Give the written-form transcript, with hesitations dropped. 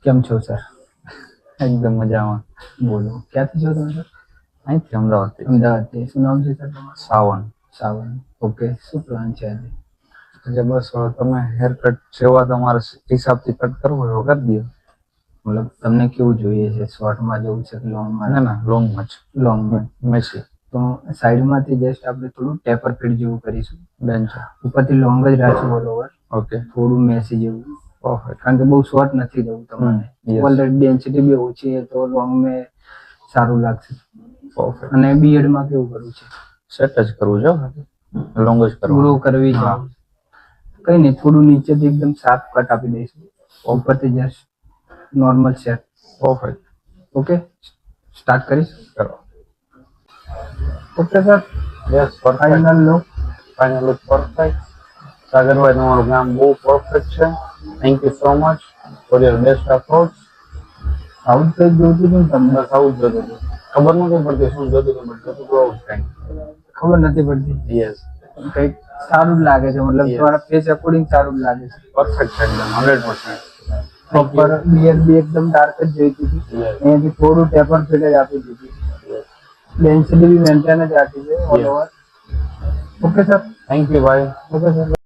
કેમ છો સર? એકદમ મજામાં. બોલો, ક્યાંથી છો તમે સર? અહીંથી અમદાવાદથી. અમદાવાદથી. શું નામ છે સર તમારું? સાવન. સાવન. ઓકે, શું પ્લાન છે આજે? એટલે બસ તમે હેર કટ જેવા તમારા હિસાબથી કટ કરવો હોય કરી દો. મતલબ તમને કેવું જોઈએ છે? શોર્ટમાં જવું છે કે લોંગમાં? ના ના, લોંગમાં જ. લોંગમાં. મેસી. તો સાઈડમાંથી જસ્ટ આપણે થોડું ટેપર ફીટ જેવું કરીશું. ડન છે. ઉપરથી લોંગ જ રાખશું ઓલ ઓવર. ઓકે. થોડું મેસી જેવું. પરફેક્ટ. કારણ કે બહુ શોર્ટ નથી જવું તમારે. yes. ઓલરેડી ડેન્સિટી બી ઓછી છે તો લોંગ મેં સારું લાગશે. પરફેક્ટ. અને બીએડમાં કેવું કરવું છે? સેટ જ કરવું છે. લોંગ જ કરવું. ગ્રો કરવી છે. હા. કઈ નહીં, થોડું નીચેથી એકદમ શાર્પ કટ આપી દઈશું. ઉપરથી just normal set. Perfect. Okay, start કરીશ. કરો. Okay sir. Yes, perfect. Final look. Final look perfect. સાગરભાઈ, તમારું કામ બહુ પરફેક્ટ છે. Thank you so much for your best efforts. આવું જ કંઈક જોઈતું હતું ને તમને? બસ આવું જ જોતું હતું. ખબર નથી પડતી શું જોતું હતું, બટ જોતું હતું આવું જ કંઈક. ખબર નથી પડતી. યસ. કંઈક સારું જ લાગે છે, મતલબ Yes. તમારા ફેસ અકોર્ડિંગ સારું જ લાગે છે. પરફેક્ટ એકદમ 100%. પ્રોપર બિયર બી એકદમ ડાર્ક જ જોઈતી હતી. Yes. એનાથી થોડું ટેપર ફીટ જ આપી દીધી. Yes. ડેન્સિટી બી મેન્ટેન જ રાખી છે all Yes. Over. Okay sir. Thank you ભાઈ. Okay sir.